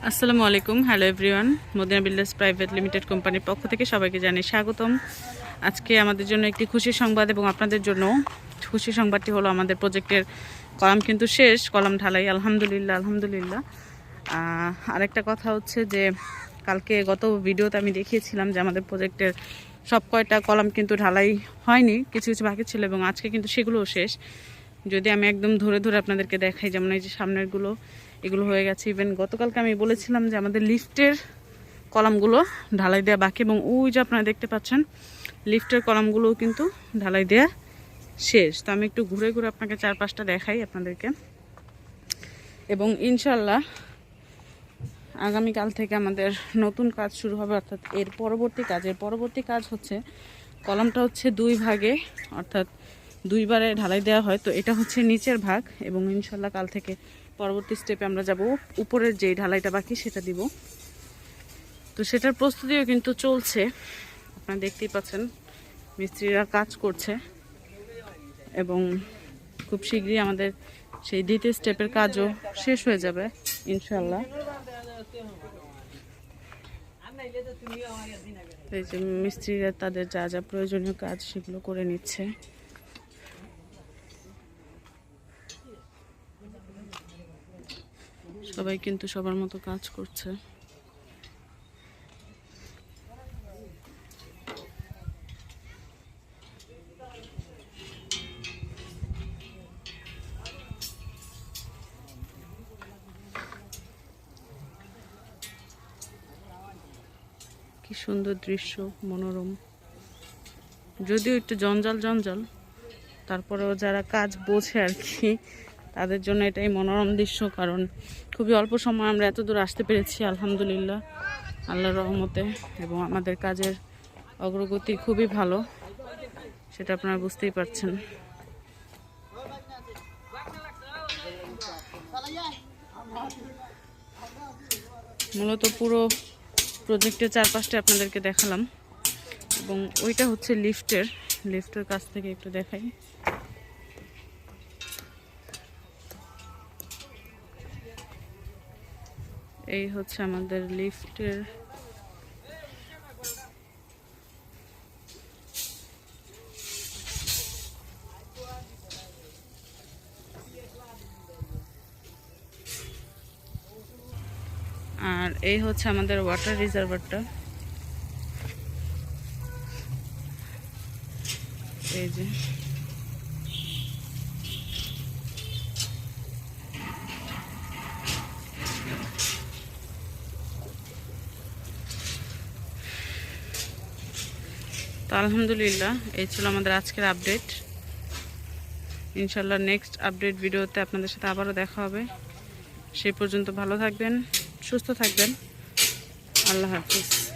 আসসালামু আলাইকুম। Hello everyone, Madina builders private limited কোম্পানির পক্ষ থেকে সবাইকে জানাই স্বাগতম। আজকে আমাদের জন্য একটি খুশির সংবাদ এবং আপনাদের জন্য খুশির সংবাদটি হলো আমাদের প্রজেক্টের কলাম কিন্তু শেষ, কলাম ঢালাই আলহামদুলিল্লাহ আলহামদুলিল্লাহ। আরেকটা কথা হচ্ছে যে কালকে গত ভিডিওতে আমি দেখিয়েছিলাম যে আমাদের প্রজেক্টের সব কয়টা কলাম কিন্তু ঢালাই হয়নি, কিছু কিছু বাকি ছিল এবং আজকে কিন্তু সেগুলোও শেষ। যদি আমি একদম ধরে ধরে আপনাদেরকে দেখাই, যেমন এই যে সামনেরগুলো এগুলো হয়ে গেছে। ইভেন গতকালকে আমি বলেছিলাম যে আমাদের লিফটের কলামগুলো ঢালাই দেওয়া বাকি এবং ওই যে আপনারা দেখতে পাচ্ছেন লিফটের কলামগুলোও কিন্তু ঢালাই দেওয়া শেষ। তো আমি একটু ঘুরে ঘুরে আপনাকে চার পাঁচটা দেখাই আপনাদেরকে। এবং ইনশাল্লাহ আগামীকাল থেকে আমাদের নতুন কাজ শুরু হবে, অর্থাৎ এর পরবর্তী কাজ হচ্ছে কলামটা হচ্ছে দুই ভাগে, অর্থাৎ দুইবারে ঢালাই দেওয়া হয়। তো এটা হচ্ছে নিচের ভাগ এবং ইনশাল্লাহ কাল থেকে পরবর্তী স্টেপে আমরা যাব উপরের যেই ঢালাইটা বাকি সেটা দিব। তো সেটার প্রস্তুতিও কিন্তু চলছে, আপনারা দেখতেই পাচ্ছেন মিস্ত্রিরা কাজ করছে এবং খুব শীঘ্রই আমাদের সেই দ্বিতীয় স্টেপের কাজও শেষ হয়ে যাবে ইনশাল্লাহ। এই যে মিস্ত্রিরা তাদের যা যা প্রয়োজনীয় কাজ সেগুলো করে নিচ্ছে। সবাই কিন্তু সবার মতো কাজ করছে। কি সুন্দর দৃশ্য, মনোরম, যদিও একটু জঞ্জাল, তারপরেও যারা কাজ বোঝে আর কি তাদের জন্য এটাই মনোরম দৃশ্য, কারণ খুবই অল্প সময় আমরা এত দূর আসতে পেরেছি আলহামদুলিল্লাহ আল্লাহর রহমতে। এবং আমাদের কাজের অগ্রগতি খুবই ভালো, সেটা আপনারা বুঝতেই পারছেন। মূলত পুরো প্রজেক্টের চারপাশটা আপনাদেরকে দেখালাম এবং ওইটা হচ্ছে লিফটের কাছ থেকে একটু দেখাই। এই হচ্ছে আমাদের লিফটের আর এই হচ্ছে আমাদের ওয়াটার রিজার্ভারটা। এই যে তো আলহামদুলিল্লাহ এই ছিল আমাদের আজকের আপডেট। ইনশাল্লাহ নেক্সট আপডেট ভিডিওতে আপনাদের সাথে আবারও দেখা হবে। সেই পর্যন্ত ভালো থাকবেন, সুস্থ থাকবেন। আল্লাহ হাফিজ।